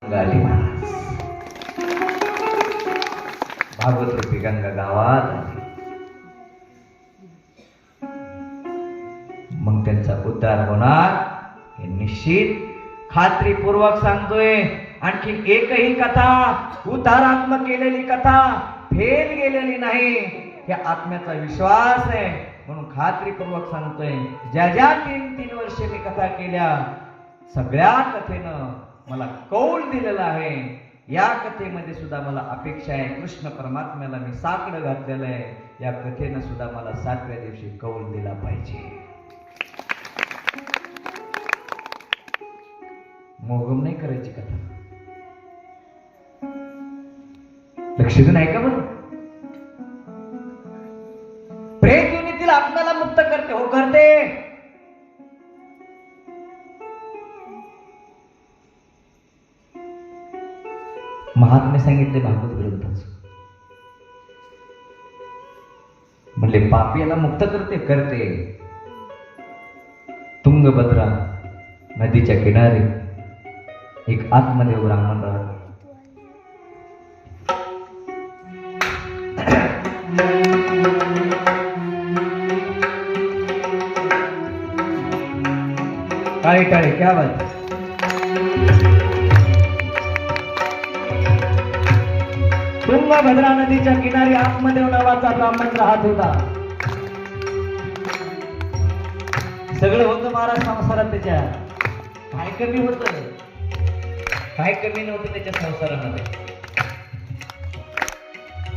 गाली महाराज भागवत रूपी गंगा गावात आली. मग त्यांचा उद्धार होणार हे निश्चित खात्रीपूर्वक सांगतोय. आणखी एकही कथा उद्धारात्मक केलेली कथा फेल गेलेली नाही हे आत्म्याचा विश्वास आहे. म्हणून खात्रीपूर्वक सांगतोय, ज्या ज्या 3 वर्षे मी कथा केल्या सगळ्या कथेनं मला कौल दिलेला आहे. या कथेमध्ये सुद्धा मला अपेक्षा आहे, कृष्ण परमात्म्याला मी साकडं घातलेलं आहे. या कथेनं सुद्धा मला 7व्या दिवशी कौल दिला पाहिजे. मोगम नाही करायची कथा. लक्ष देऊन ऐका बरं. प्रेम युनितील आत्म्याला मुक्त करते, हो करते. महात्मे सांगितले भागवत ग्रंथाच, म्हणले पापियाला मुक्त करते करते. तुंगभद्रा नदीच्या किनारी एक आत्मदेव ब्राह्मण राहतो. टाळे टाळे क्या बात. तुंगभद्रा नदीच्या किनारी आत्मदेव नावाचा ब्राह्मण राहत होता. सगळं होतं महाराज संसारात. त्याच्या काय कमी होत, काय कमी नव्हतं त्याच्या संसारामध्ये.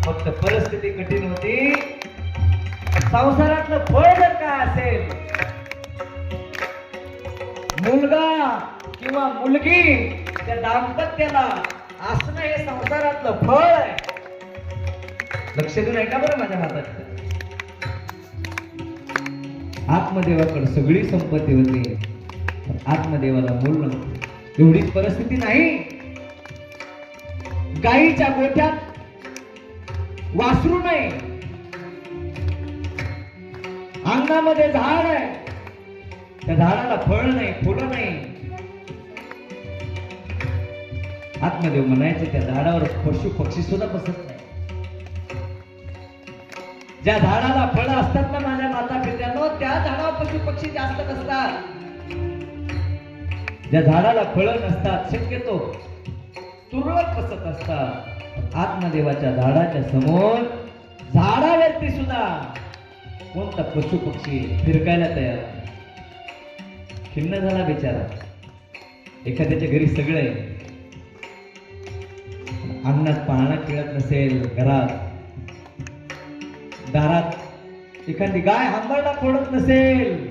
फक्त परिस्थिती कठीण होती. संसारातलं फळ जर काय असेल, मुलगा किंवा मुलगी, त्या दाम्पत्याला असणं हे संसारातलं फळ आहे. लक्ष देऊन ऐका बरं माझ्या हातात. आत्मदेवाकडे सगळी संपत्ती होती, आत्मदेवाला मूल नव्हतं. एवढीच परिस्थिती नाही. गाईच्या गोठ्यात वासरू नाही, अंगणामध्ये झाड आहे, त्या झाडाला फळ नाही, फुलं नाही. आत्मदेव म्हणायचे त्या झाडावर पशु पक्षी सुद्धा बसत नाही. ज्या झाडाला फळं असतात ना माझ्या माता पित्यांनो, त्या झाडावर पशु पक्षी जास्त नसतात. ज्या झाडाला फळं नसतात शक्यतो तुरळक बसत असतात. आत्मदेवाच्या झाडाच्या समोर झाडावरती सुद्धा कोणता पशु पक्षी फिरकायला तयार. खिन्न झाला बिचारा. एखाद्याच्या घरी सगळं आहे, अंगणात पाळणा खेळत नसेल, घरात दारात एखादी गाय हंबरडा फोडत नसेल,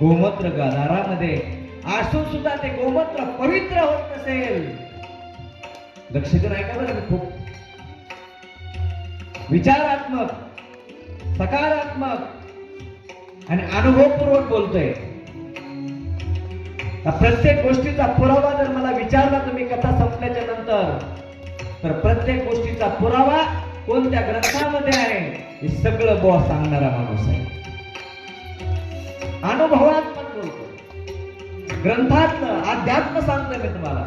गोमूत्र दारामध्ये असून सुद्धा ते गोमूत्र पवित्र होत नसेल. लक्ष देऊन ऐका बरं. खूप विचारात्मक, सकारात्मक आणि अनुभवपूर्वक बोलतोय. प्रत्येक गोष्टीचा पुरावा जर मला विचारला तुम्ही कथा संपल्याच्या नंतर, तर प्रत्येक गोष्टीचा पुरावा कोणत्या ग्रंथामध्ये आहे हे सगळं बुवा सांगणारा माणूस आहे. अनुभवात्मक बोलतो. ग्रंथातलं अध्यात्म सांगतोय मी तुम्हाला.